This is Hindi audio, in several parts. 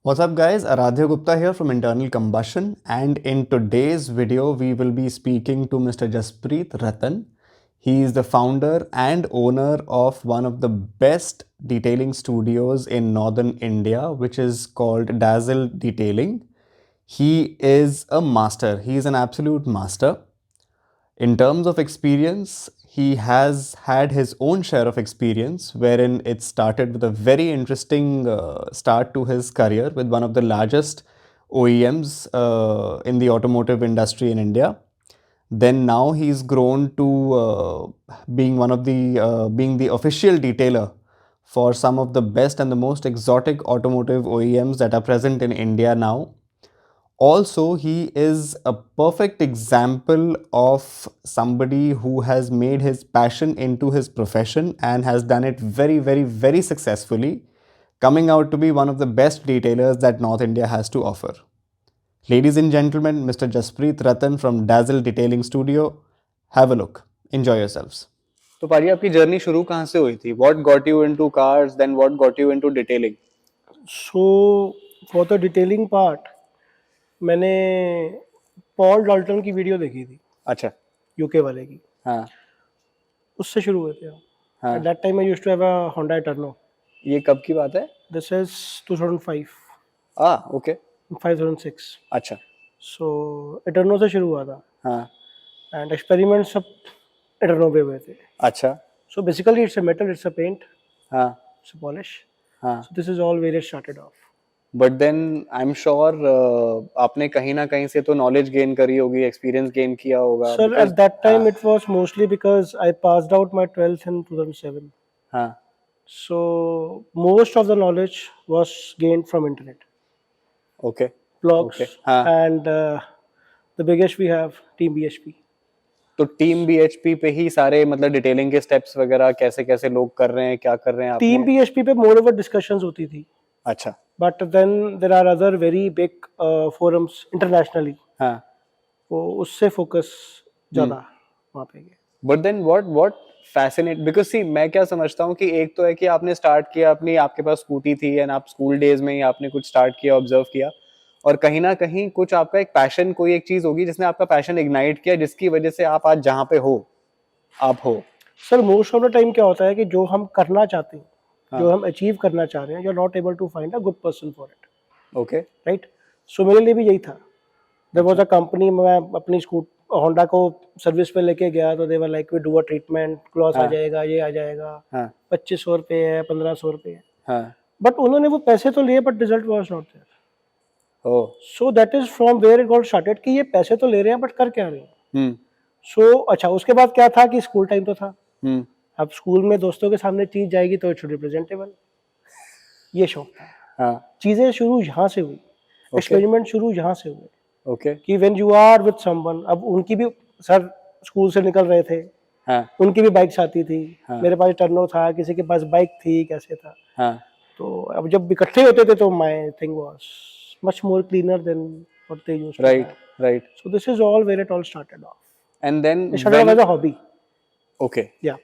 What's up, guys? Aradhya Gupta here from Internal Combustion, and in today's video, we will be speaking to Mr. Jaspreet Ratan. He is the founder and owner of one of the best detailing studios in northern India, which is called Dazzle Detailing. He is a master, he is an absolute master. In terms of experience, he has had his own share of experience, wherein it started with a very interesting start to his career with one of the largest OEMs in the automotive industry in India. Then now he's grown to being the official detailer for some of the best and the most exotic automotive OEMs that are present in India now. Also, he is a perfect example of somebody who has made his passion into his profession and has done it very, very, very successfully, coming out to be one of the best detailers that North India has to offer. Ladies and gentlemen, Mr. Jaspreet Ratan from Dazzle Detailing Studio. Have a look. Enjoy yourselves. तो पाजी आपकी जर्नी शुरू कहाँ से हुई थी? What got you into cars? Then what got you into detailing? So for the detailing part, मैंने पॉल डाल्टन की वीडियो देखी थी अच्छा, यूके वाले की, हाँ, उससे शुरू हुए थे हम. हाँ. At that time I used to have a Honda Eterno. ये कब की बात है? This is 2005, okay, 2006. अच्छा, So Eterno से शुरू हुआ था हाँ, and experiments सब Eterno पे हुए थे. अच्छा, So basically it's a metal, it's a paint, हाँ, it's a polish. हाँ. So this is all where it started off. But then I am sure आपने कहीं ना कहीं से तो नॉलेज गेन करी होगी, एक्सपीरियंस गेन किया होगा. Sir, because at that time it was mostly because I passed out my 12th in 2007. हाँ, So most of the knowledge was gained from internet, okay, blogs, okay, हाँ. and the biggest we have Team BHP. तो टीम बीएचपी पे ही सारे मतलब डिटेलिंग के स्टेप्स वगैरह कैसे कैसे लोग कर रहे हैं, क्या कर रहे हैं Team आपने? BHP पे moreover discussions होती थी, अच्छा, but then there are other very big forums internationally, हाँ. वो उससे focus ज़्यादा वहाँ पे है. But then what fascinate, because see मैं क्या समझता हूँ कि एक तो है कि आपने स्टार्ट किया अपनी, आपके पास स्कूटी थी एंड आप स्कूल डेज में ही आपने कुछ स्टार्ट किया, ऑब्जर्व किया, और कहीं ना कहीं कुछ आपका एक पैशन, कोई एक चीज होगी जिसने आपका पैशन इग्नाइट किया, जिसकी वजह से आप आज जहाँ पे हो आप हो. Sir most of the time क्या होता है कि जो हम करना चाहते हैं, हाँ. जो हम अचीव करना चाह रहे हैं, you are not able to find a good person for it. Okay, right. So मेरे लिए भी यही था. देयर वाज अ कंपनी, मैं अपनी होंडा को सर्विस पे लेके गया तो they were like we do a treatment, gloss आ जाएगा, ये आ जाएगा, 2500 रुपये है, 1500 रुपये है. बट उन्होंने वो पैसे तो लिए but result was not there. So that is from where it got started कि ये पैसे तो ले रहे हैं बट कर क्या रहे हैं. सो अच्छा, उसके बाद क्या था कि स्कूल टाइम तो था. अब स्कूल में दोस्तों के सामने चीज जाएगी तो इट शुड बी प्रेजेंटेबल, ये शौक था. चीजें शुरू यहाँ से हुई, एक्सपेरिमेंट शुरू यहाँ से हुए. ओके, कि when you are with someone, अब उनकी भी सर स्कूल से निकल रहे थे, उनकी भी बाइक्स आती थी, मेरे पास टर्नो था, किसी के पास बाइक थी, कैसे था. तो अब जब इकट्ठे होते थे तो my thing was much more cleaner than what they used to. Right, right. So this is all where it all started off. And then it started as a hobby. Okay, yeah.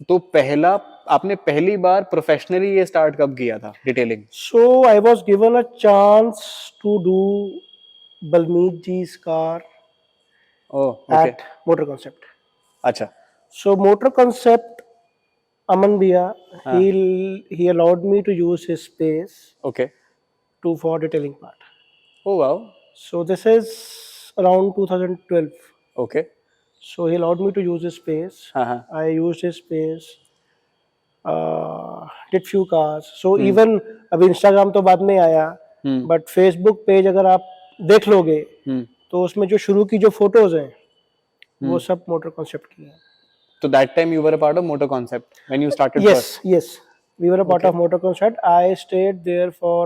तो पहला आपने पहली बार प्रोफेशनली ये स्टार्ट कब किया था detailing? So I was given a chance to do Balmeet ji's car at Motor Concept. अच्छा. So Motor Concept, Aman Bhaiya, he allowed me to use his space Okay. for detailing part. Oh wow. So this is around 2012. Okay. So he allowed me to use his space. I used his space. Did few cars. So even अभी Instagram तो बाद में आया, but Facebook पेज अगर आप देख लोगे तो उसमें जो शुरू की जो फोटोज हैं वो सब मोटर कॉन्सेप्ट की हैं. So that time you were a part of Motor Concept when you started Yes, first? yes. We were a part of Motor Concept. I stayed there for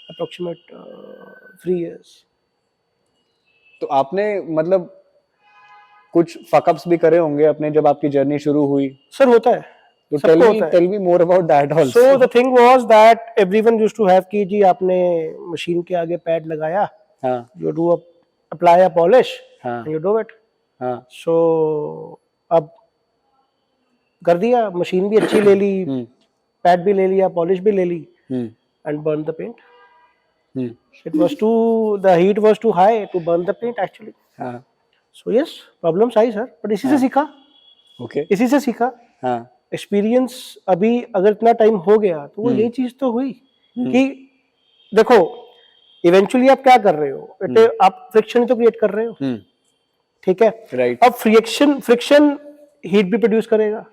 approximate 3 years. तो आपने मतलब कुछ फकअप्स भी करे होंगे अपने जब आपकी जर्नी शुरू हुई? सर होता है. तो tell me more about that also. So the thing was that everyone used to have कि जी आपने मशीन के आगे पैड लगाया, you do apply a polish and you do it. So अब कर दिया, मशीन भी अच्छी ले ली, पैड भी ले लिया, पॉलिश भी ले ली, and burn the paint. It was the heat was too high to burn the paint actually. हाँ. So yes, problems I sir, but इसी से सीखा. Okay. इसी से सीखा. हाँ. एक्सपीरियंस अभी अगर इतना टाइम हो गया तो वो यही चीज तो हुई कि देखो इवेंचुअली आप क्या कर रहे हो, आप फ्रिक्शन तो क्रिएट कर रहे हो, ठीक है, राइट. अब फ्रिक्शन हीट भी प्रोड्यूस करेगा,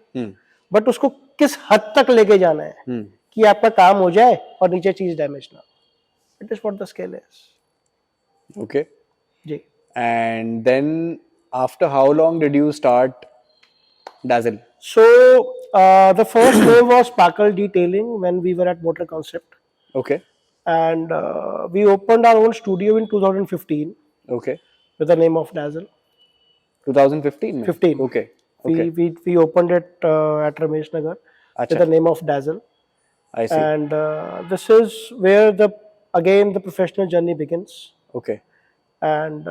बट उसको किस हद तक लेके जाना है कि आपका काम हो जाए और नीचे चीज डैमेज ना. It is what the scale is. Okay जी. And then after how long did you start Dazzle? So the first name was Sparkle Detailing when we were at Motor Concept. Okay. And we opened our own studio in 2015. Okay. With the name of Dazzle. 2015? 15. Okay. We opened it at Ramesh Nagar with the name of Dazzle. I see. And this is where the professional journey begins. Okay. And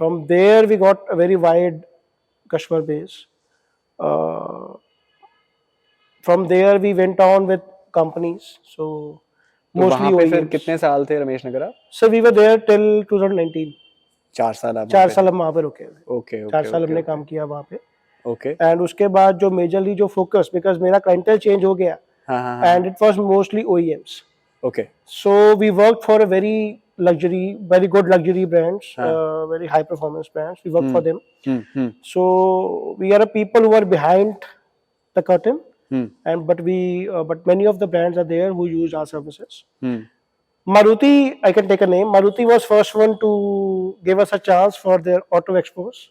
from there we got a very wide customer base. From there we went on with companies. So mostly वहाँ पे फिर कितने साल थे रमेश नगर आप? So we were there till 2019. 4 साल आप? 4 साल हम वहाँ पे रुके. Okay. 4 साल हमने काम किया वहाँ पे. Okay. And उसके बाद जो मेजरली जो फोकस, बिकॉज मेरा क्लाइंटेल चेंज हो गया, and it was mostly OEMs. Okay. So we worked for a very good luxury brands, very high performance brands. We worked for them. So we are a people who are behind the curtain, but many of the brands are there who use our services. Maruti, I can take a name. Maruti was first one to give us a chance for their auto expos,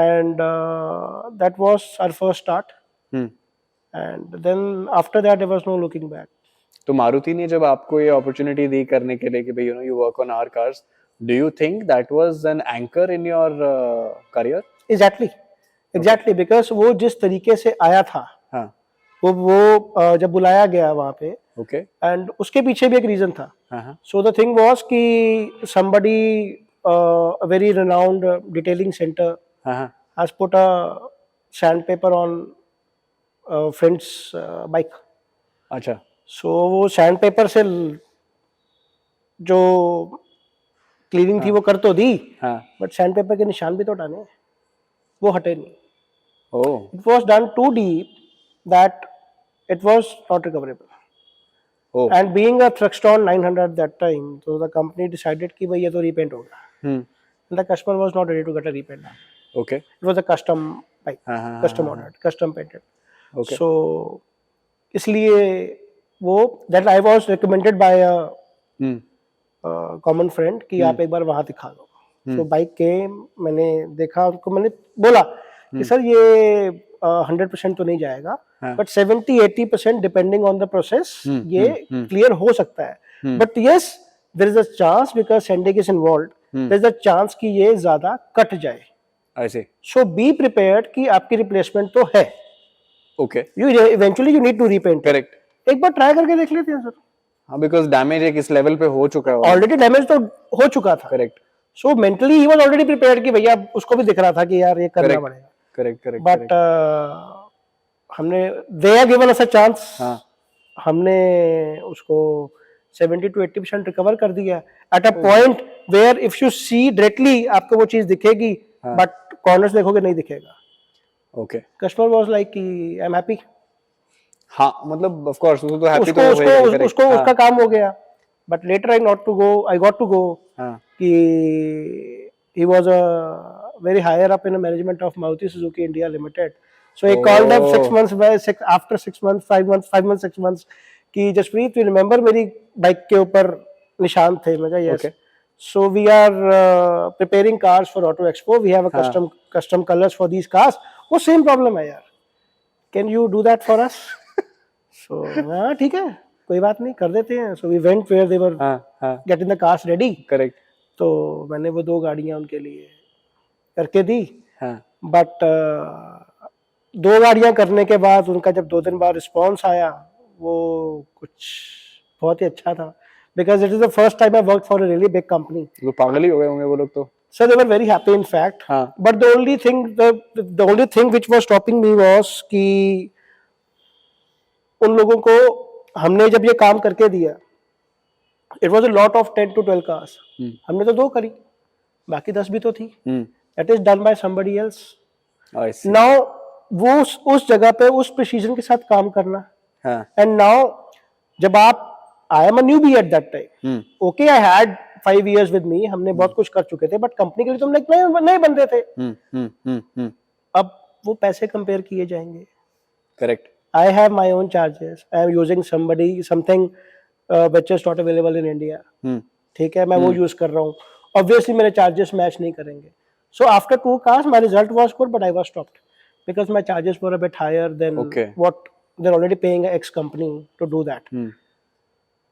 and that was our first start. And then after that there was no looking back. तो मारुति ने जब आपको ये अपॉर्चुनिटी दी करने के लिए कि भाई you work on our cars, do you think that was an anchor in your career? Exactly because वो जिस तरीके से आया था, वो जब बुलाया गया वहाँ पे, ओके, एंड उसके पीछे भी एक रीजन था. सो द थिंग वाज कि somebody a very renowned detailing center has put a sandpaper on a friend's bike. अच्छा. सो वो सैंड पेपर से जो क्लीनिंग थी वो कर तो दी, बट सैंड पेपर के निशान भी तो हटाने, वो हटे नहीं. It was done too deep that it was not recoverable. And being a Thruxton 900 that time, तो द कंपनी डिसाइडेड कि भाई ये तो रीपेंट होगा. The customer was not ready to get a repaint. Okay. It was a custom bike, custom ordered, custom painted. Okay. So इसलिए वो that I was recommended by a common friend कि आप एक बार वहां दिखा दो. तो बाइक के मैंने देखा, उनको मैंने बोला कि सर ये 100% तो नहीं जाएगा, but 70-80% depending on the process ये क्लियर हो सकता है. But yes, there is a chance because sanding is involved, there is a chance कि ये ज्यादा कट जाए. ऐसे सो बी प्रिपेयर्ड कि आपकी रिप्लेसमेंट तो है. Okay. You eventually you need to repaint. Correct. एक बार ट्राई करके देख लेते हैं सर. हाँ, बिकॉज़ डैमेज एक इस लेवल पे हो चुका है, ऑलरेडी डैमेज तो हो चुका था. Correct. So mentally he was already prepared कि भैया उसको भी दिख रहा था कि यार ये करना पड़ेगा. करेक्ट. बट हमने they have given us a chance. हमने उसको 70-80% रिकवर कर दिया at a point where if you see directly आपको वो चीज दिखेगी, बट कॉर्नर्स देखोगे नहीं दिखेगा. ओके. कस्टमर वाज लाइक कि आई एम हैप्पी. हाँ, मतलब ऑफ कोर्स उसको तो हैप्पी तो उसको उसका काम हो गया. But later I got to go कि he was a very higher up in the management of Maruti Suzuki India Limited. So he called up 6 months after 6 months, 5 months, 6 months कि जसप्रीत, you remember मेरी बाइक के ऊपर निशान थे. मैं कहा yes. So we are preparing cars for Auto Expo. We have a custom colors for these cars. वो same problem है यार. Can you do that for us? So हाँ ठीक है, कोई बात नहीं, कर देते हैं. So we went where they were getting the cars ready. Correct. तो मैंने वो 2 गाड़ियां उनके लिए करके दी. बट 2 गाड़ियां करने के बाद उनका जब 2 दिन बाद रिस्पॉन्स आया, वो कुछ बहुत ही अच्छा था. Because it is the first time I work for a really big company. तो पागल ही हो गए होंगे वो लोग तो. Sir they were very happy in fact. But the only thing which was stopping me was कि उन लोगों को हमने जब ये काम करके दिया, it was a lot of 10 to 12 cars, हमने तो 2 करी, बाकी 10 भी तो थी, that is done by somebody else. Now वो उस जगह पे उस प्रिसीजन के साथ काम करना, एंड नाउ जब आप, I am a newbie eight that time, okay I had 5 years with me, हमने बहुत कुछ कर चुके थे, बट कंपनी के लिए तो हम एक नए बंदे थे। अब वो पैसे कंपेयर किए जाएंगे, correct. I have my own charges. I am using something which is not available in India. ठीक है, मैं वो यूज कर रहा हूँ, obviously मेरे charges मैच नहीं करेंगे। So after 2 cars, my result was good, but I was stopped because my charges were a bit higher than what they're already paying X company to do that.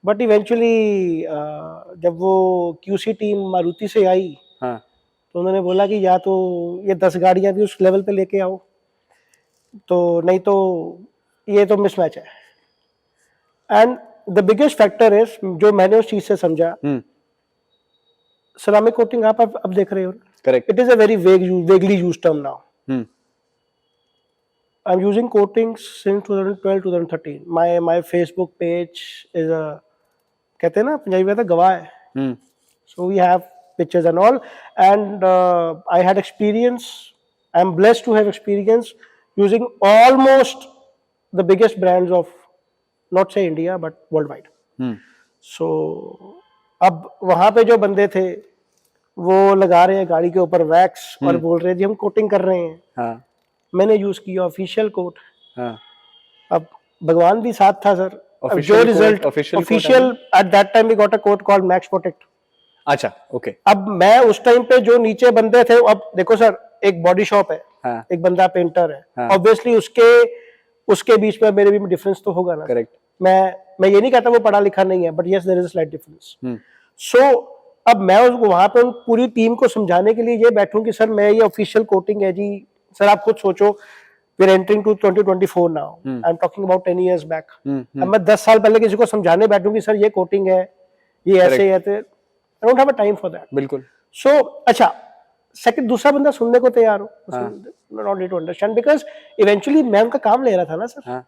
But eventually जब वो QC टीम मारुति से आई, तो उन्होंने बोला कि या तो ये 10 गाड़ियां भी उस लेवल पे लेके आओ, तो नहीं तो ये तो मिसमैच है। And the biggest factor is, जो मैंने उस चीज से समझा, सेरामिक कोटिंग आप अब देख रहे हो, correct, it is a very vaguely used term now. I am using coating since 2012-2013। My Facebook page is a, कहते हैं ना पंजाबी में, गवाह है। So we have pictures and all, and I had experience, I am blessed to have experience using almost the biggest brands of, not say India but worldwide. So अब वहां पे जो बंदे थे वो लगा रहे हैं गाड़ी के ऊपर वैक्स और बोल रहे हैं जी हम कोटिंग कर रहे हैं। मैंने यूज किया ऑफिशियल कोट। अब भगवान भी साथ था सर। अब जो result official, at that time we got a coat called Max Protect. अच्छा, ओके। अब मैं उस टाइम पे जो नीचे बंदे थे, अब देखो सर, एक बॉडी शॉप है, एक बंदा पेंटर है, ऑब्वियसली उसके बीच में मेरे भी डिफरेंस तो होगा ना। करेक्ट। मैं ये नहीं कहता वो पढ़ा लिखा नहीं है, but yes there is a slight difference. So अब मैं वहां पे पूरी टीम को समझाने के लिए ये बैठूं कि सर मैं ये ऑफिशियल कोटिंग है जी। सर आप खुद सोचो, we are entering to 2024 now, I am talking about 10 years बैक। अब मैं 10 साल पहले किसी को समझाने बैठूं कि सर ये कोटिंग है, ये ऐसे है, I don't have a time for that. बिल्कुल। सो अच्छा, सेकंड, दूसरा बंदा सुनने को तैयार हो, not need to understand, because eventually मैं उनका काम ले रहा था ना sir.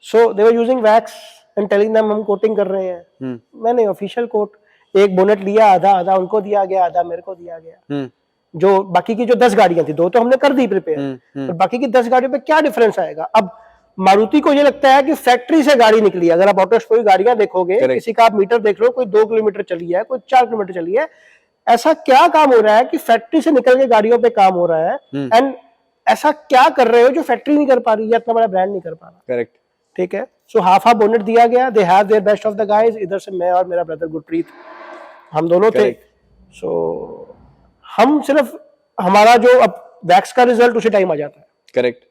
So they were using wax and telling them हम कोटिंग कर रहे हैं। मैंने ऑफिशियल कोट, एक बोनेट लिया, आधा उनको दिया गया, आधा मेरे को दिया गया। जो बाकी की जो 10 गाड़ियां थी, 2 तो हमने कर दी प्रिपेयर, पर बाकी की 10 गाड़ियों पे क्या डिफरेंस आएगा? अब मारुति को ये लगता है कि फैक्ट्री से गाड़ी निकली है। अगर आप ऑटो शो की गाड़ियां देखोगे, किसी का आप मीटर देख लो, कोई 2 किलोमीटर चली है, कोई 4 किलोमीटर चली है। ऐसा क्या काम हो रहा है कि फैक्ट्री से निकल के गाड़ियों पे काम हो रहा है, एंड ऐसा क्या कर रहे हो जो फैक्ट्री नहीं कर पा रही है, इतना बड़ा ब्रांड नहीं कर पा रहा। करेक्ट, ठीक है। सो हाफ बोनेट दिया गया, they have their best of the guys. इधर से मैं और मेरा ब्रदर गुरप्रीत, हम दोनों थे। सो हम सिर्फ, हमारा जो अब वैक्स का रिजल्ट उसी टाइम आ जाता है। करेक्ट।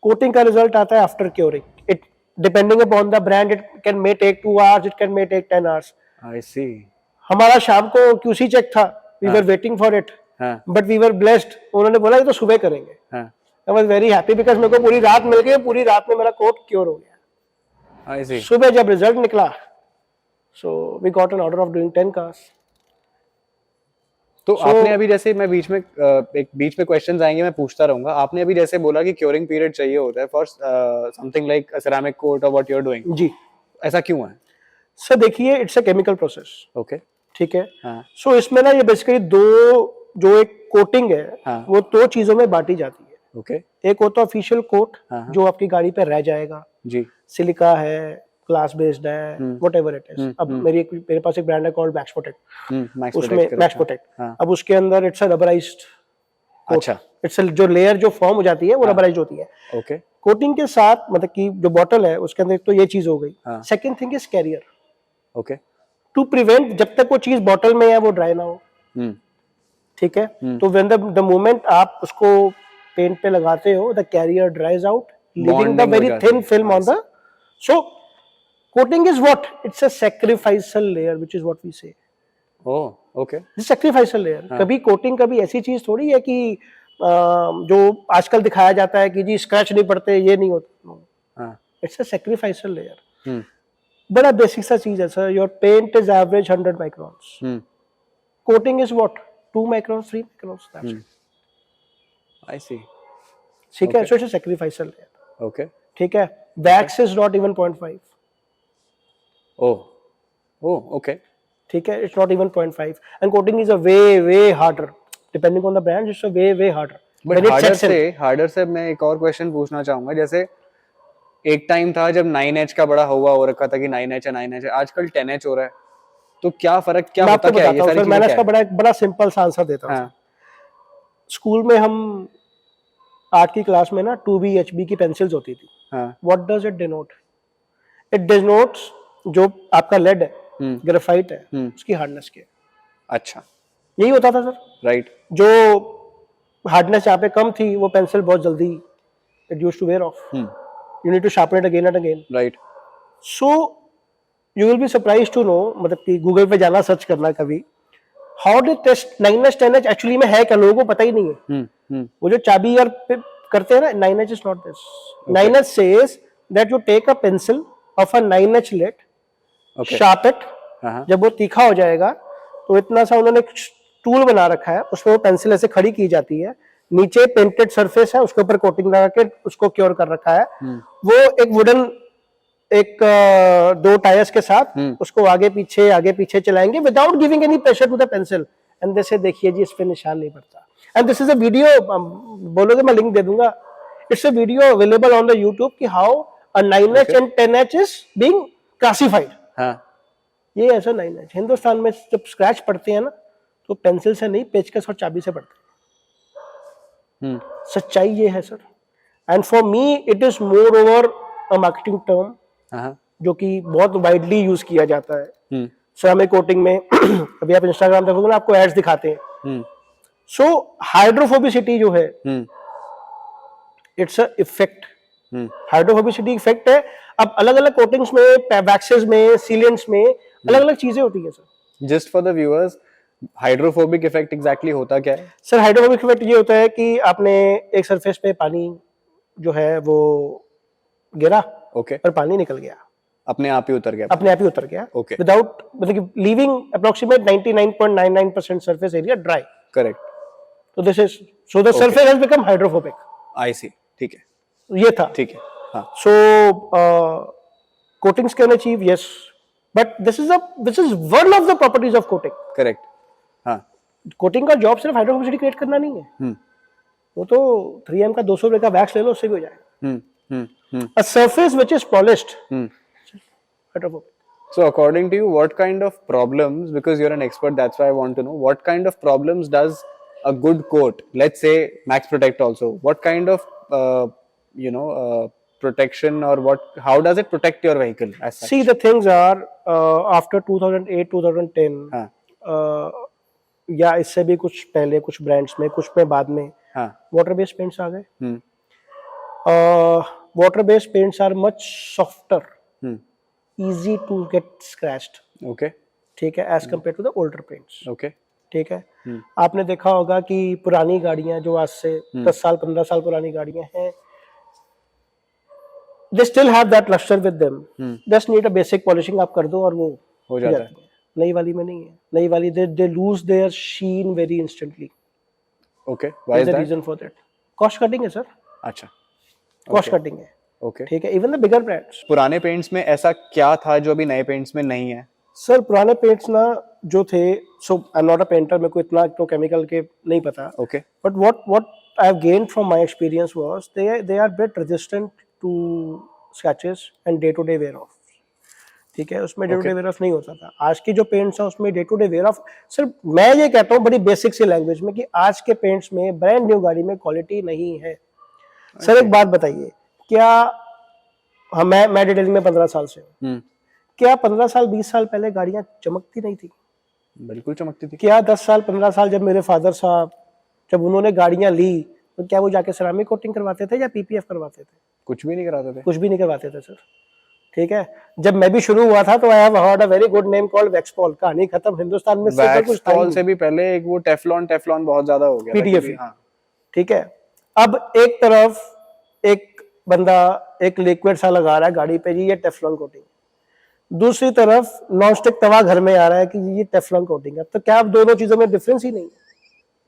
कोटिंग का रिजल्ट आता है after curing. It depending upon the brand, it can may take 2 hours, it can may take 10 hours। I see. हमारा शाम को QC चेक था, we were waiting for it, but we were blessed. उन्होंने बोला ये तो सुबह करेंगे। I was very happy because मेरे को पूरी रात मिल गई, पूरी रात में मेरा कोट क्योर हो गया। आई सी। सुबह जब रिजल्ट निकला, so we got an order of doing 10 cars. तो आपने अभी जैसे, मैं बीच में क्वेश्चंस आएंगे, मैं पूछता रहूंगा। आपने अभी जैसे बोला कि क्योरिंग पीरियड चाहिए होता है for something like ceramic coat और व्हाट यू आर डूइंग। जी, ऐसा क्यों है? सर देखिए, it's a chemical process. Okay, ठीक है। सो इसमें ना ये बेसिकली जो एक कोटिंग है, वो 2 चीजों में बांटी जाती है। ओके। एक होता है ऑफिशियल कोट, जो आपकी गाड़ी पे रह जाएगा। जी। सिलिका है, ग्लास बेस्ड है, व्हाटएवर इट इज। अब मेरे पास एक ब्रांड है कॉल्ड मैक्स प्रोटेक्ट, उसमें मैक्स प्रोटेक्ट। अब उसके अंदर इट्स अ रबराइज्ड। अच्छा। इट्स जो लेयर जो फॉर्म हो जाती है वो रबराइज्ड होती है। ओके। कोटिंग के साथ, मतलब कि जो बॉटल है उसके अंदर, तो ये चीज हो गई। Second thing is carrier. Okay. To prevent, जब तक वो चीज बॉटल में है वो ड्राई ना हो। ठीक है। तो व्हेन द मोमेंट आप उसको पेंट पे लगाते हो, the carrier dries out, leaving the very thin film on the. सो coating is what? It's a sacrificial layer, which is what we say. Oh, okay. This sacrificial layer. कभी coating कभी ऐसी चीज थोड़ी है कि जो आजकल दिखाया जाता है कि जी स्क्रैच नहीं पड़ते, ये नहीं होता। It's a sacrificial layer. बड़ा बेसिक सा चीज है sir. Your paint is average 100 microns. Coating is what? 2 microns, 3 microns. That's it. I see. ठीक है। So it's a sacrificial layer. Okay. ठीक है। Wax is not even 0.5. Oh, okay. ठीक है, it's not even 0.5 and coating is a way harder depending on the brand, it's a way harder. But harder से मैं एक और क्वेश्चन पूछना चाहूंगा, जैसे एक टाइम था जब 9H का बड़ा हुआ हो रखा था कि 9H है, आजकल 10H हो रहा है, तो क्या फर्क क्या होता क्या है, ये सारी चीजें मैंने क्या इसका है? बड़ा सिंपल सा आंसर देता हूँ। हाँ, स्कूल में हम 8 की क्लास में ना 2B HB की पेंसिल्स होती थी। हाँ, what does it denote? It denotes जो आपका लेड है, ग्रेफाइट है, उसकी हार्डनेस की है। अच्छा, यही होता था सर। राइट, जो हार्डनेस यहाँ पे कम थी वो पेंसिल बहुत जल्दी it used to wear off, you need to sharpen it again and again. Right, so you will be surprise to know, मतलब कि गूगल पे जाना सर्च करना कभी, how do test 9H 10H actually में है क्या, लोगों को पता ही नहीं है। वो जो चाबी और करते हैं ना, 9H is not this. 9H says that you take a pencil of a 9H lead, sharp it, जब वो तीखा हो जाएगा तो इतना सा उन्होंने टूल बना रखा है, उसमें वो पेंसिल ऐसे खड़ी की जाती है, नीचे पेंटेड सरफेस है, उसके ऊपर कोटिंग लगा के उसको क्योर कर रखा है। वो एक वुडन एक 2 टायर्स के साथ उसको आगे पीछे चलाएंगे without giving any pressure to the pencil, and जैसे देखिए जी इस पे निशान नहीं पड़ता। And this is a video, बोलोगे मैं लिंक दे दूंगा, it's a video available on the YouTube कि how a 9H and 10H is being classified. ये ऐसा 9H हिंदुस्तान में जब स्क्रैच पड़ते हैं ना तो पेंसिल से नहीं, पेचकस और चाबी से पड़ते हैं। सच्चाई ये है sir. And for me it is more over a marketing term जो कि बहुत वाइडली यूज किया जाता है सेरामिक कोटिंग में। अभी आप इंस्टाग्राम देखोगे ना, आपको एड्स दिखाते हैं। सो हाइड्रोफोबिसिटी जो है, it's a effect, hydrophobicity effect है। अब अलग अलग कोटिंग्स में, वैक्सेस में, सीलेंट्स में अलग अलग चीजें होती है sir. Just for the viewers, hydrophobic effect exactly होता क्या है? सर हाइड्रोफोबिक इफेक्ट ये होता है कि आपने एक सरफेस पे पानी जो है वो गिरा, पर पानी निकल गया, अपने आप ही उतर गया, विदाउट, मतलब कि leaving approximate 99.99% surface area dry. Correct. तो this is, so the surface has become hydrophobic. I see, ठीक है, ये था, ठीक है। हाँ, so coatings can achieve, yes, but this is one of the properties of coating. Correct. हाँ, कोटिंग का जॉब सिर्फ हाइड्रोफोबिसिटी क्रिएट करना नहीं है, वो तो 3M का 200 रुपए का वैक्स ले लो, उससे भी हो जाएगा। A surface which is polished, hydrophobic. So according to you, what kind of problems, because you're an expert, that's why I want to know, what kind of problems does a good coat, let's say Max Protect also, what kind of protection, or how does it protect your vehicle as such? See, the things are, after 2008 2010, या इससे भी कुछ पहले, कुछ ब्रांड्स में, कुछ में बाद में, वाटर बेस्ड पेंट्स आ गए। water based paints are much softer, easy to get scratched, ठीक है, as compared to the older paints, ठीक है। आपने देखा होगा कि पुरानी गाड़ियां जो आज से 10 साल 15 साल पुरानी गाड़ियां हैं, they still have that luster with them, just need a basic polishing आप कर दो और वो हो जाता है। नई वाली में नहीं है, नई वाली they lose their sheen very instantly. Why is the that? reason for that, cost cutting है सर। अच्छा, कॉस्ट कटिंग है, ठीक है। इवन द बिगर ब्रांड्स, पुराने पेंट्स में ऐसा क्या था जो अभी नए पेंट्स में नहीं है? सर पुराने पेंट्स ना जो थे, so I am not a painter, मेरे को इतना तो केमिकल के नहीं पता, but what I have gained from my experience was they are bit resistant to scratches and day to day wear off, ठीक है। उसमें day to day wear off नहीं होता था। आज की जो पेंट्स है उसमें day to day wear off, sir मैं ये कहता हूँ बड़ी बेसिक सी लैंग्वेज में कि आज के पेंट्स में, ब्रांड न्यू गाड़ी में क्वालिटी नहीं है। सर एक बात बताइए, क्या मैं डिटेलिंग में 15 साल से हूँ, क्या 15 साल 20 साल पहले गाड़ियां चमकती नहीं थी? बिल्कुल चमकती थी। क्या 10 साल 15 साल जब मेरे फादर साहब, जब उन्होंने गाड़ियां ली, तो क्या वो जाके सेरामिक कोटिंग करवाते थे या PPF करवाते थे? कुछ भी नहीं कराते थे, कुछ भी नहीं करवाते थे सर, ठीक है। जब मैं भी शुरू हुआ था तो I have heard a very good name called Waxpol, कहानी खत्म। हिंदुस्तान में वैक्सपॉल से भी पहले एक वो टेफ्लॉन बहुत ज्यादा हो गया, PTFE, ठीक है। अब एक तरफ एक बंदा एक लिक्विड सा लगा रहा है गाड़ी पे, जी ये टेफ्लॉन कोटिंग, दूसरी तरफ नॉन स्टिक तवा घर में आ रहा है कि ये टेफ्लॉन कोटिंग है। तो क्या आप दोनों चीजों में डिफरेंस ही नहीं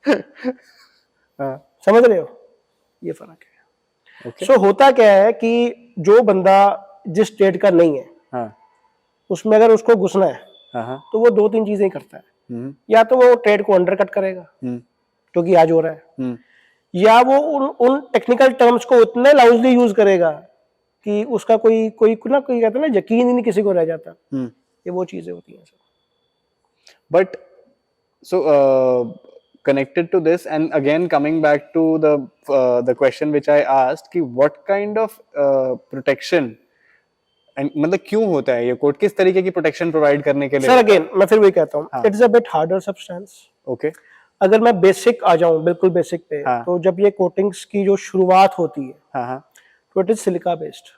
है? समझ रहे हो, ये फर्क है। सो होता क्या है कि जो बंदा जिस स्टेट का नहीं है, उसमें अगर उसको घुसना है, हाँ, तो वो 2-3 चीजें ही करता है। या तो वो ट्रेड को अंडरकट करेगा क्योंकि आज हो रहा है, या वो उन टेक्निकल टर्म्स को उतने लाउडली यूज करेगा कि उसका कोई कोई ना कोई कहता है ना, यकीन ही नहीं किसी को रह जाता। ये वो चीजें होती हैं sir. But so connected to this, and again coming back to the question which I asked कि what kind of protection and मतलब क्यों होता है ये कोट, किस तरीके की प्रोटेक्शन प्रोवाइड करने के लिए? सर अगेन मैं फिर वही कहता हूँ, it is a bit harder substance. Okay, अगर मैं बेसिक आ जाऊं, बिल्कुल बेसिक पे, हाँ. तो जब ये कोटिंग्स की जो शुरुआत होती है, हाँ, तो it is silica based.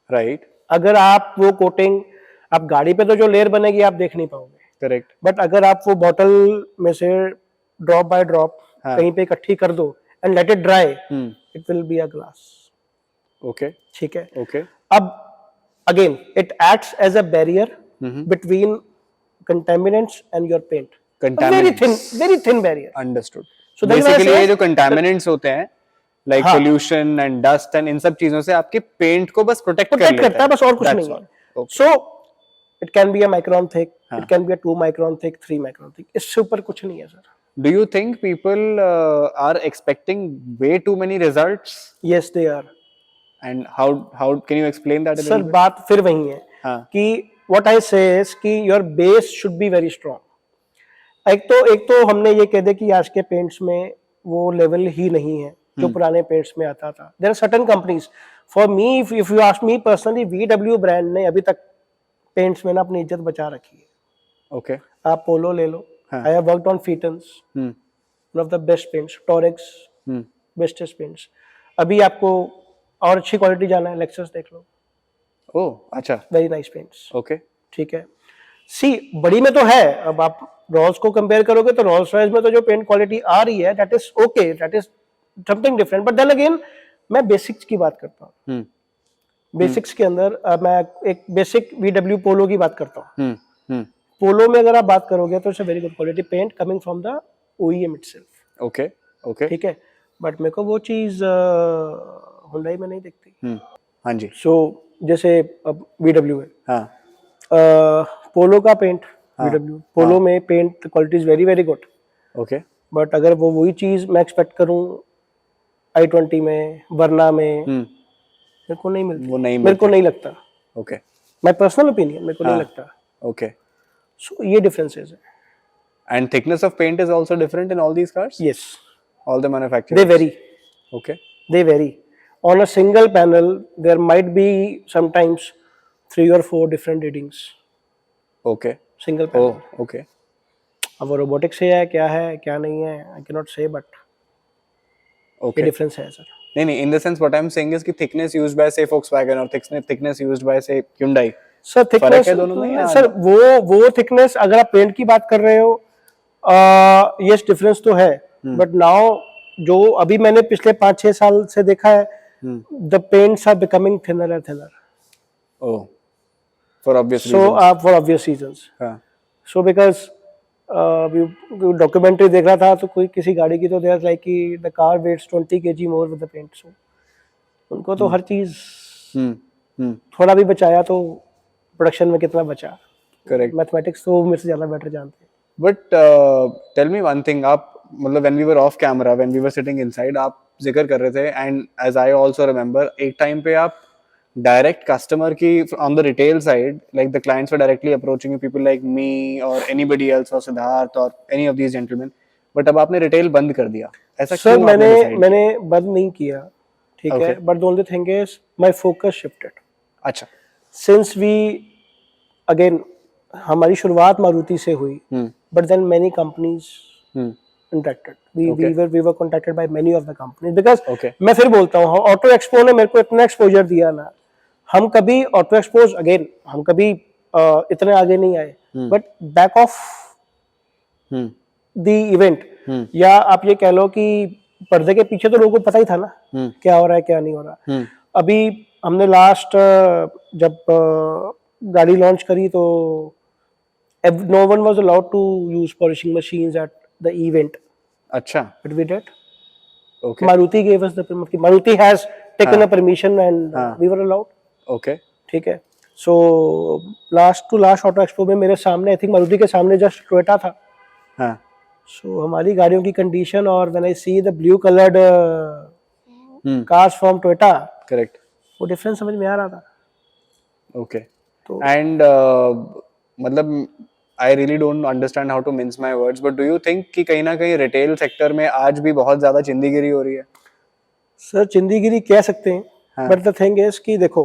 Right, अगर आप वो कोटिंग, आप गाड़ी पे तो जो लेयर बनेगी आप देख नहीं पाओगे, करेक्ट, बट अगर आप वो बॉटल में से ड्रॉप बाय ड्रॉप कहीं पे इकट्ठी कर दो and let it dry, it will be a glass. Okay, ठीक है, ओके, अब again it acts as a barrier between contaminants and your paint. Very thin barrier. Understood. So basically ये जो contaminants होते हैं like pollution and dust and इन सब चीजों से आपके पेंट को बस प्रोटेक्ट करता है, बस और कुछ नहीं है। So it can be a micron thick, it can be a 2 micron thick, 3 micron thick, इससे ऊपर कुछ नहीं है sir. Do you think people are expecting way too many results? Yes, they are. And how can you explain that a little bit? Sir बात फिर वही है कि what I say is कि your base should be very strong. एक तो हमने ये कह दे कि आज के पेंट्स में वो लेवल ही नहीं है जो पुराने पेंट्स में आता था। There are certain companies. For me, if you ask me personally, VW brand ने अभी तक पेंट्स में ना अपनी इज्जत बचा रखी है। Okay. आप पोलो ले लो, I have worked on Phaetons, one of the best paints, Torex, bestest paints. अभी आपको और अच्छी क्वालिटी जाना है, Lexus देख लो। ओह, अच्छा, वेरी नाइस पेंट्स। ओके, ठीक है, सी बड़ी में तो है, अब आप रोल्स को कंपेयर करोगे तो रोल्स रॉयस में तो जो पेंट क्वालिटी आ रही है that is okay, that is something different, but then again मैं बेसिक्स की बात करता हूँ। बेसिक्स के अंदर मैं एक बेसिक VW पोलो की बात करता हूँ। पोलो में अगर आप बात करोगे तो it's a very good quality paint coming from the OEM itself. Okay, okay, ठीक है, बट मेरे को वो चीज हुंडई में नहीं दिखती। हाँ जी। सो जैसे अब VW है, हाँ, पोलो का पेंट, VW पोलो में paint quality is very very good. Okay, but अगर वो वही चीज मैं एक्सपेक्ट करूं i20 में, वरना में, मेरे को नहीं मिलती, मेरे को नहीं लगता। ओके, माय पर्सनल ओपिनियन, मेरे को नहीं लगता। ओके, सो ये डिफरेंसेस है। And thickness of paint is also different in all these cars? Yes. All the manufacturers? They vary. Okay. They vary. On a single panel, there might be sometimes 3 or 4 different readings. Okay. Single panel. Oh, okay. अब वो रोबोटिक से है, क्या नहीं है, I cannot say, but okay. ये difference है सर। नहीं, in the sense what I'm saying is कि thickness used by say Volkswagen or thickness used by say Hyundai. Sir thickness, sir वो थिकनेस अगर आप पेंट की बात कर रहे हो, यस डिफरेंस तो है, बट नाउ जो अभी मैंने पिछले 5-6 साल से देखा है, the paints are becoming thinner and thinner. Oh, for obvious reasons. For obvious reasons. So because documentary देख रहा था तो कोई किसी गाड़ी की तो देयर लाइक कि the car weighs 20 kg more with the paint, so उनको तो हर चीज थोड़ा भी बचाया तो प्रोडक्शन में कितना बचा। करेक्ट, मैथमेटिक्स तो मेरे से ज्यादा बेटर जानते हैं। But tell me one thing, आप मतलब when we were off camera, when we were sitting inside, आप जिक्र कर रहे थे, and as I also remember एक टाइम पे आप डायरेक्ट कस्टमर की on the retail side, like the clients were directly approaching people like me और एनीबॉडी एल्स और सिद्धार्थ और any of these gentleman, but अब आपने रिटेल बंद कर दिया, ऐसा सर मैंने बंद नहीं किया, ठीक है, but the only thing is my focus shifted. अच्छा, सिंस वी अगेन हमारी शुरुआत मारुति से हुई, but then many companies interacted, we were contacted by many of the companies, because मैं फिर बोलता हूँ ऑटो एक्सपो ने मेरे को इतना एक्सपोजर दिया ना, हम कभी ऑटो एक्सपोज अगेन हम कभी इतने आगे नहीं आए, but back of the event, या आप ये कह लो कि पर्दे के पीछे तो लोगों को पता ही था ना क्या हो रहा है क्या नहीं हो रहा। अभी हमने लास्ट जब गाड़ी लॉन्च करी तो no one was allowed to use polishing machines at the event. अच्छा, but we did. Okay. Maruti gave us the permission. Maruti has taken a permission and we were allowed. Okay. ठीक है, सो लास्ट ऑटो एक्सपो में मेरे सामने, आई थिंक मारुति के सामने जस्ट टोयोटा था. हाँ. सो हमारी गाड़ियों की कंडीशन और when I see the blue coloured cars from Toyota, correct. वो डिफरेंस समझ में आ रहा था. ओके. तो एंड मतलब I really don't understand how to mince my words, but do you think कि कहीं ना कहीं रिटेल सेक्टर में आज भी बहुत ज्यादा चिंदीगिरी हो रही है? सर चिंदीगिरी कह सकते हैं, हाँ. बट द थिंग इज कि देखो,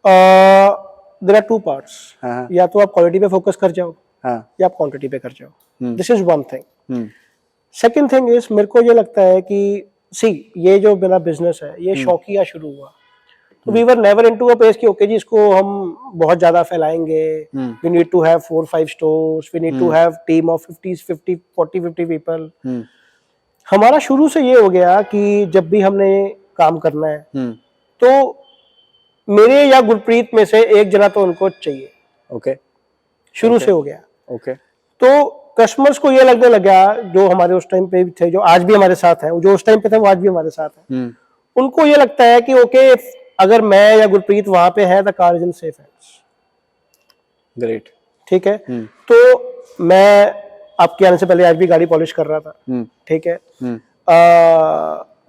देयर आर टू पार्ट्स. हाँ. या तो आप क्वालिटी पे फोकस कर जाओ, हाँ. या आप क्वांटिटी पे कर जाओ. This is one thing. Hmm. Second thing is, मेरे को ये लगता है कि सी, ये जो मेरा बिजनेस है ये शौकिया शुरू हुआ. तो we were never into a place कि ओके जी इसको हम बहुत ज्यादा फैलाएंगे. We need to have 4-5 stores, we need to have team of 40-50 people. हमारा शुरू से ये हो गया कि जब भी हमने काम करना है तो मेरे या गुरप्रीत में से एक जना तो उनको चाहिए. ओके. शुरू से हो गया. ओके. तो कस्टमर्स को ये लगने लगा, जो हमारे उस टाइम पे थे, जो आज भी हमारे साथ हैं, जो उस टाइम पे थे वो आज भी हमारे साथ हैं, उनको ये लगता है कि ओके अगर मैं या गुरप्रीत वहां पे है the car is in safe hands. Great. ठीक है. तो मैं आपके आने से पहले आज भी गाड़ी पॉलिश कर रहा था. ठीक है.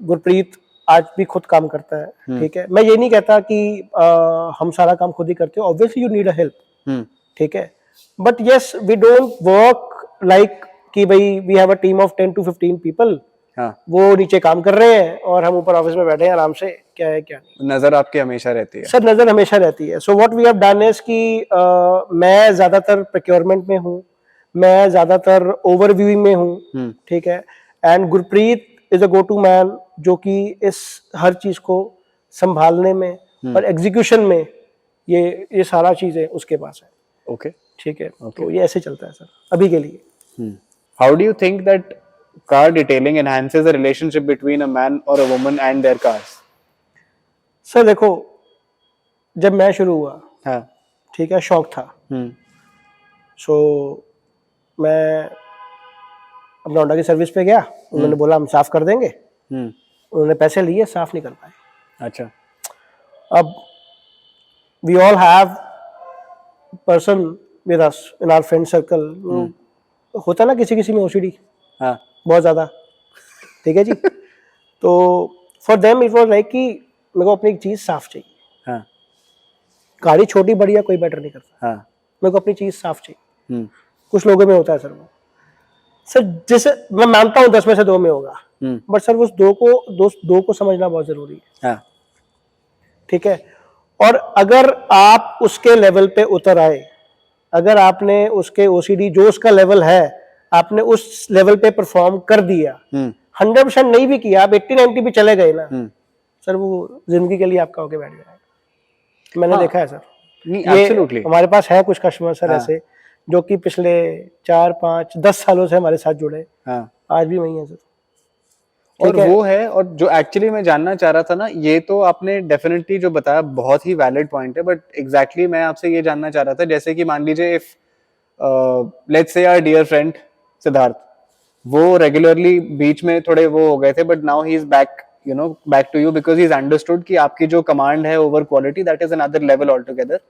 गुरप्रीत आज भी खुद काम करता है. ठीक है. मैं ये नहीं कहता कि हम सारा काम खुद ही करते हो. Obviously you need a help. ठीक है. But yes, we don't work like कि भाई we have a team of 10 to 15 people. हाँ. वो नीचे काम कर रहे हैं और हम ऊपर ऑफिस में बैठे हैं आराम से. क्या है क्या नहीं. नजर आपकी हमेशा रहती है. सर नजर हमेशा रहती है. So what we have done is कि मैं ज्यादातर प्रोक्योरमेंट में हूँ, मैं ज्यादातर ओवरव्यूइंग में हूँ. ठीक है. And Gurpreet is a go to man जो कि इस हर चीज को संभालने में और एग्जीक्यूशन में ये सारा चीजें उसके पास है. ओके. ठीक है. तो ये ऐसे चलता है सर अभी के लिए. How do you think that car detailing enhances the relationship between a man or a woman and their cars? Sir देखो, जब मैं शुरू हुआ, हाँ. ठीक है, शौक था. सो मैं अपना होंडा की सर्विस पे गया. उन्होंने बोला हम साफ कर देंगे. उन्होंने पैसे लिए, साफ नहीं कर पाए. अच्छा. अब we all have person with us in our friend circle. होता ना किसी किसी में ओसीडी. हाँ. बहुत ज्यादा. ठीक है जी. तो for them it was like कि मेरे को अपनी चीज साफ चाहिए. हाँ. गाड़ी छोटी बड़ी या कोई मैटर नहीं करता. हाँ. मेरे को अपनी चीज साफ चाहिए. कुछ लोगों में होता है सर वो. सर जैसे मैं मानता हूँ 10 में से 2 में होगा, बट सर उस दो को समझना बहुत जरूरी है. हाँ. ठीक है. और अगर आप उसके लेवल पे उतर आए, अगर आपने उसके ओसीडी जो उसका लेवल है आपने उस लेवल पे परफॉर्म कर दिया, 100% नहीं भी किया, आप 80-90 भी चले गए ना, सर वो जिंदगी के लिए आपका होके बैठ जाएगा. मैंने देखा है सर. Absolutely. हमारे पास है कुछ कस्टमर सर ऐसे जो कि पिछले 4-5-10 सालों से हमारे साथ जुड़े. आज भी वही है सर. और वो है, और जो एक्चुअली मैं जानना चाह रहा था ना, ये तो आपने डेफिनेटली जो बताया बहुत ही वैलिड पॉइंट है, बट एग्जैक्टली मैं आपसे ये जानना चाह रहा था, जैसे कि मान लीजिए if let's say our dear friend Siddharth, वो रेगुलरली बीच में थोड़े वो हो गए थे, but now he is back, you know, back to you because he is understood कि आपकी जो कमांड है over quality, that is another level all together.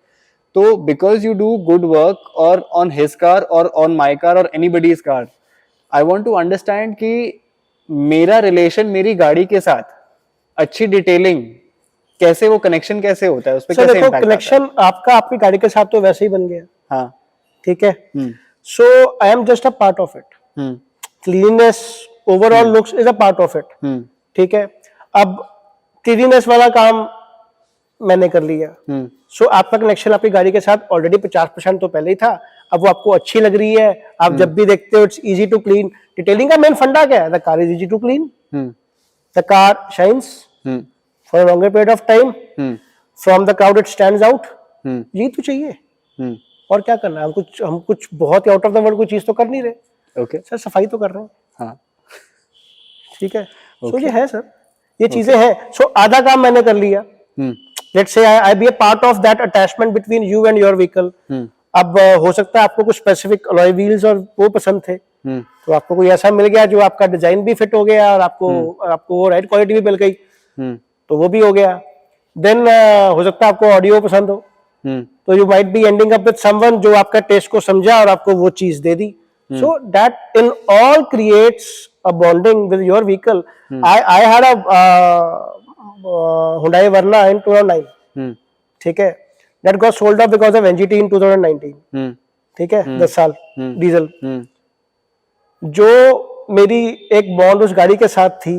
तो because you do good work और ऑन हिज कार और ऑन माई कार और anybody's car, I want to understand कि मेरा रिलेशन मेरी गाड़ी के साथ, अच्छी डिटेलिंग कैसे, वो कनेक्शन कैसे होता है, उस पे कैसे इम्पैक्ट आता है? कनेक्शन आपका आपकी गाड़ी के साथ तो वैसे ही बन गया. हाँ. ठीक है. So I am just a part of it. Cleanness, overall looks is a part of it. ठीक है. अब क्लीननेस वाला काम मैंने कर लिया. सो आपका कनेक्शन आपकी गाड़ी के साथ ऑलरेडी 50% तो पहले ही था. अब वो आपको अच्छी लग रही है, आप जब भी देखते हो it's easy to clean. Detailing का मेन फंडा क्या है? The car is easy to clean, the car shines for a longer period of time, from the crowd it stands out. यही तो चाहिए. और क्या करना है? हम कुछ बहुत ही आउट ऑफ द वर्ल्ड कोई चीज तो कर नहीं रहे. ओके. सर सफाई तो कर रहे हैं. हाँ. ठीक है. सो ये है सर, ये चीजें हैं. सो आधा काम मैंने कर लिया. Let's say I be a part of that attachment between you and your vehicle. अब हो सकता है आपको कुछ स्पेसिफिक अलॉय व्हील्स और वो पसंद थे, तो आपको कोई ऐसा मिल गया जो आपका डिजाइन भी फिट हो गया और आपको वो राइट क्वालिटी भी मिल गई, तो वो भी हो गया. देन हो सकता है आपको ऑडियो पसंद हो, तो you might be ending up with someone जो आपका टेस्ट को समझा और आपको वो चीज दे दी. So that in all creates a bonding with your vehicle. I had a Hyundai Verna in 2009. ठीक है, that got sold off because of NGT in 2019. ठीक है, 10 साल डीजल. जो मेरी एक बॉन्ड उस गाड़ी के साथ थी,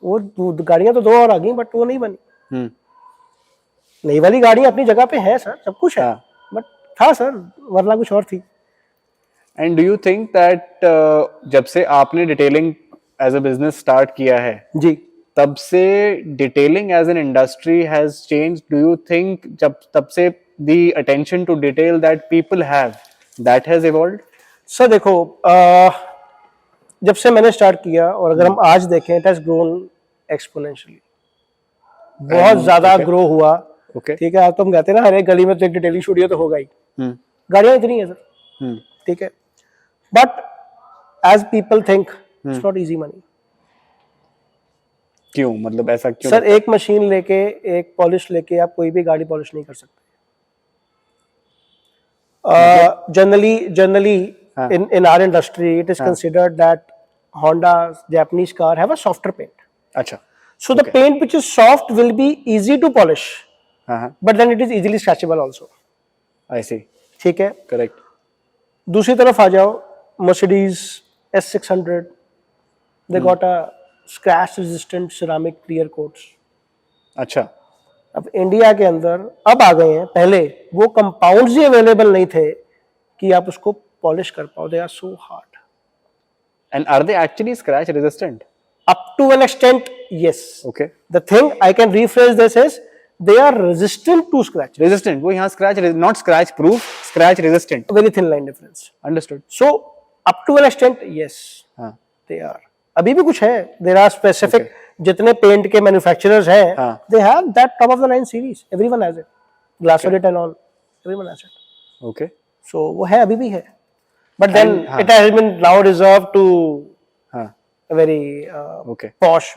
वो गाड़ियां तो 2 और आ गई बट वो नहीं बनी. नई वाली गाड़ियां अपनी जगह पे है सर, सब कुछ है, बट था सर वरना कुछ और थी. And do you think that जब से आपने detailing as a business start किया है जी, तब से detailing as an industry has changed? Do you think जब तब से the attention to detail that people have that has evolved? Sir देखो, जब से मैंने स्टार्ट किया और अगर हम आज देखें, इट हैज ग्रोन एक्सपोनेंशियली. बहुत ज्यादा ग्रो हुआ. ठीक है, तो हम कहते हैं ना हर एक गली में तो एक डिटेलिंग स्टूडियो तो होगा ही. गाड़ियां इतनी है सर. ठीक है, but as people think it's not easy money. क्यों, मतलब ऐसा क्यों? सर एक मशीन लेके, एक पॉलिश लेके आप कोई भी गाड़ी पॉलिश नहीं कर सकते. Generally in our industry it is considered that Honda's Japanese car have a softer paint. अच्छा. So the paint which is soft will be easy to polish, but then it is easily scratchable also. I see. ठीक है, correct. दूसरी तरफ आ जाओ, Mercedes S600 they got a scratch resistant ceramic clear coats. अच्छा. अब इंडिया के अंदर अब आ गए हैं, पहले वो कंपाउंड्स ही अवेलेबल नहीं थे कि आप उसको पॉलिश कर पाओ. They are so hard. And are they actually scratch resistant? Up to an extent, yes. Okay. The thing I can rephrase this is they are resistant to scratch. Resistant. वो यहाँ scratch, not scratch proof, scratch resistant. Very thin line difference. Understood. So up to an extent, yes. They are. अभी भी कुछ है. There are specific जितने पेंट के मैन्युफैक्चरर्स हैं, they have that top of the line series. Everyone has it. Glassolit and all. Everyone has it. Okay. So वो है, अभी भी है. But then it has been now reserved to a very posh